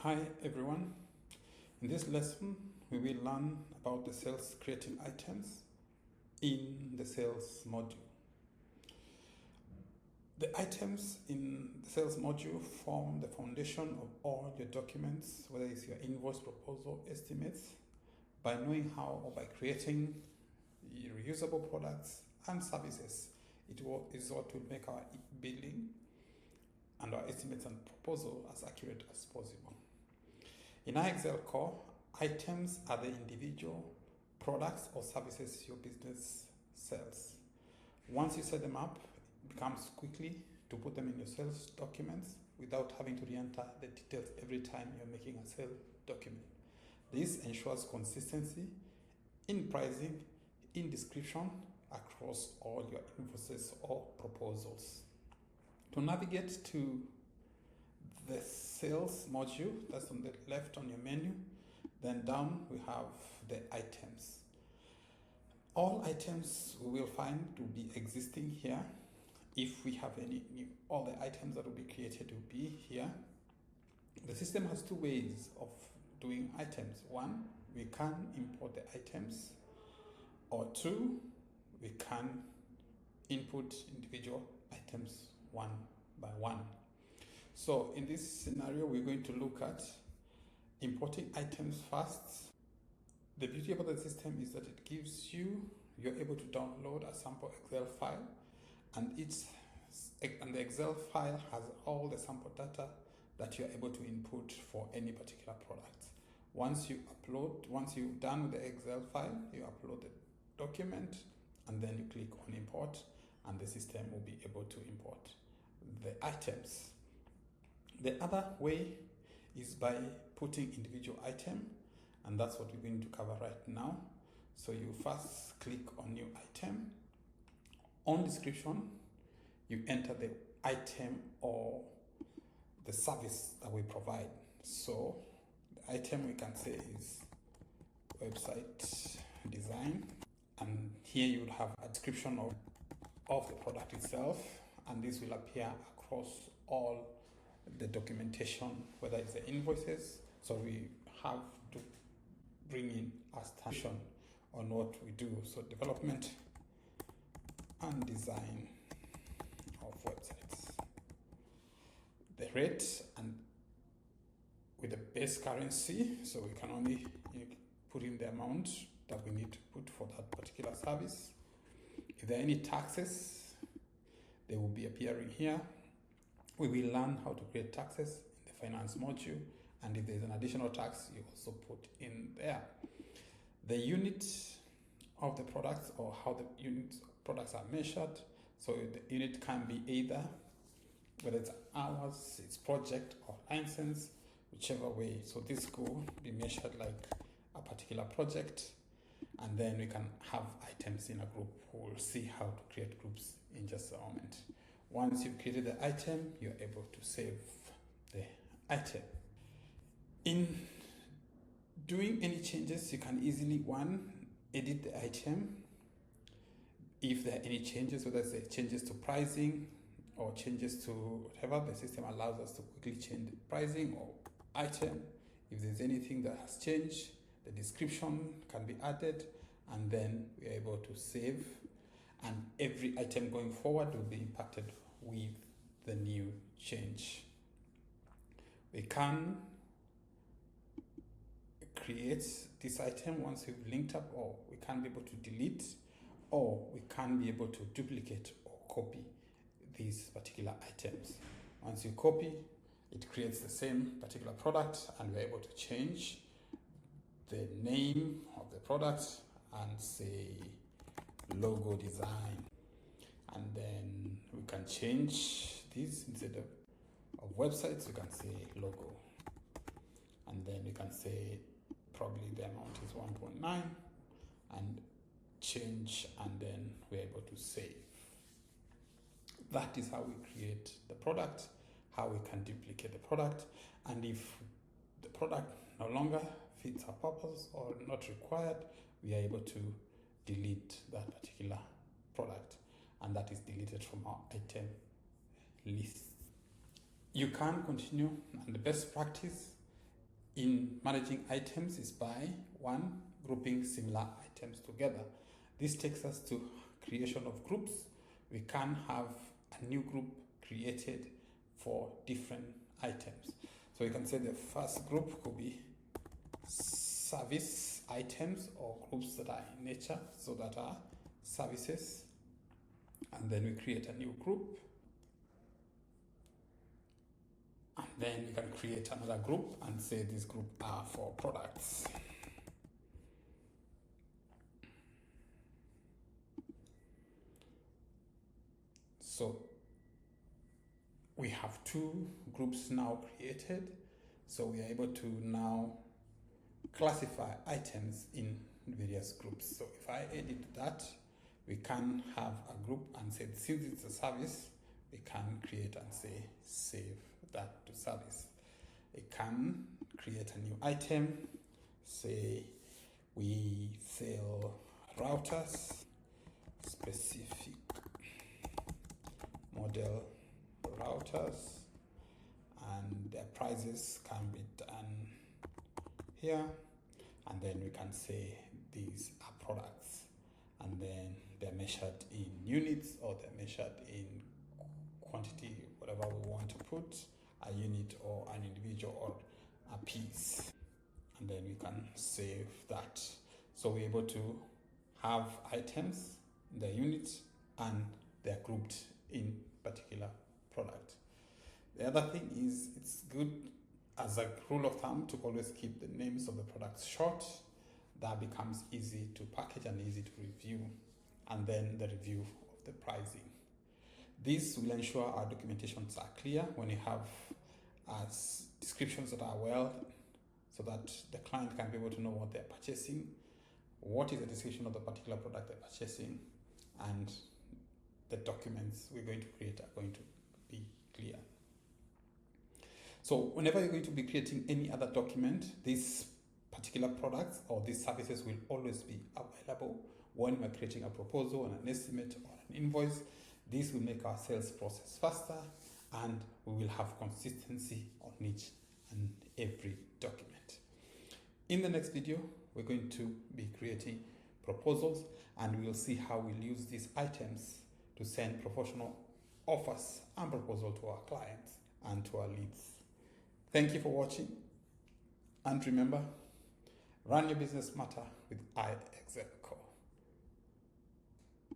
Hi everyone. In this lesson, we will learn about the sales creating items in the sales module. The items in the sales module form the foundation of all your documents, whether it's your invoice, proposal, estimates. By knowing how or by creating reusable products and services, it is what will make our billing and our estimates and proposal as accurate as possible. In our Excel core, items are the individual products or services your business sells. Once you set them up, it becomes quickly to put them in your sales documents without having to re-enter the details every time you're making a sales document. This ensures consistency in pricing, in description across all your invoices or proposals. To navigate to the sales module, that's on the left on your menu, then down we have the items. All items we will find to be existing here. If we have any new, all the items that will be created will be here. The system has two ways of doing items. One, we can import the items, or two, we can input individual items one by one. So in this scenario, we're going to look at importing items first. The beauty about the system is that it gives you're able to download a sample Excel file, and the Excel file has all the sample data that you're able to input for any particular product. Once you're done with the Excel file, you upload the document and then you click on import, and the system will be able to import the items. The other way is by putting individual item, and that's what we're going to cover right now. So you first click on new item. On description, you enter the item or the service that we provide. So the item we can say is website design, and here you will have a description of the product itself, and this will appear across all the documentation, whether it's the invoices. So we have to bring in a station on what we do. So development and design of websites, the rate, and with the base currency, so we can only put in the amount that we need to put for that particular service. If there are any taxes, they will be appearing here. We will learn how to create taxes in the finance module, and if there's an additional tax, you also put in there. The unit of the products, or how the unit products are measured. So the unit can be either, whether it's hours, it's project, or license, whichever way. So this could be measured like a particular project, and then we can have items in a group. We'll see how to create groups in just a moment. Once you've created the item, you're able to save the item. In doing any changes, you can easily, edit the item. If there are any changes, whether it's changes to pricing or changes to whatever, the system allows us to quickly change the pricing or item. If there's anything that has changed, the description can be added, and then we're able to save, and every item going forward will be impacted with the new change. We can create this item once we've linked up, or we can be able to delete, or we can be able to duplicate or copy these particular items. Once you copy, it creates the same particular product, and we're able to change the name of the product and say logo design, and then we can change this. Instead of websites, we can say logo, and then we can say probably the amount is 1.9 and change, and then we're able to save. That is how we create the product, how we can duplicate the product, and if the product no longer fits our purpose or not required, we are able to delete that particular product, and that is deleted from our item list. You can continue, and the best practice in managing items is by one, grouping similar items together. This takes us to creation of groups. We can have a new group created for different items. So you can say the first group could be service items or groups that are in nature, so that are services. And then we create a new group. And then we can create another group and say this group are for products. So we have two groups now created. So we are able to now classify items in various groups. So if I edit that, we can have a group and say, since it's a service, we can create and say save that to service. We can create a new item, say we sell routers, specific model routers, and their prices can be done here, and then we can say these are products, and then they're measured in units or they're measured in quantity, whatever we want to put, a unit or an individual or a piece, and then we can save that. So we're able to have items, their units, and they're grouped in particular product. The other thing is, it's good as a rule of thumb to always keep the names of the products short. That becomes easy to package and easy to review, and then the review of the pricing. This will ensure our documentations are clear when you have descriptions that are well, so that the client can be able to know what they're purchasing, what is the description of the particular product they're purchasing, and the documents we're going to create are going to be clear. So whenever you're going to be creating any other document, these particular products or these services will always be available when we're creating a proposal and an estimate or an invoice. This will make our sales process faster, and we will have consistency on each and every document. In the next video, we're going to be creating proposals, and we'll see how we'll use these items to send professional offers and proposals to our clients and to our leads. Thank you for watching, and remember, run your business smarter with iExcel Code.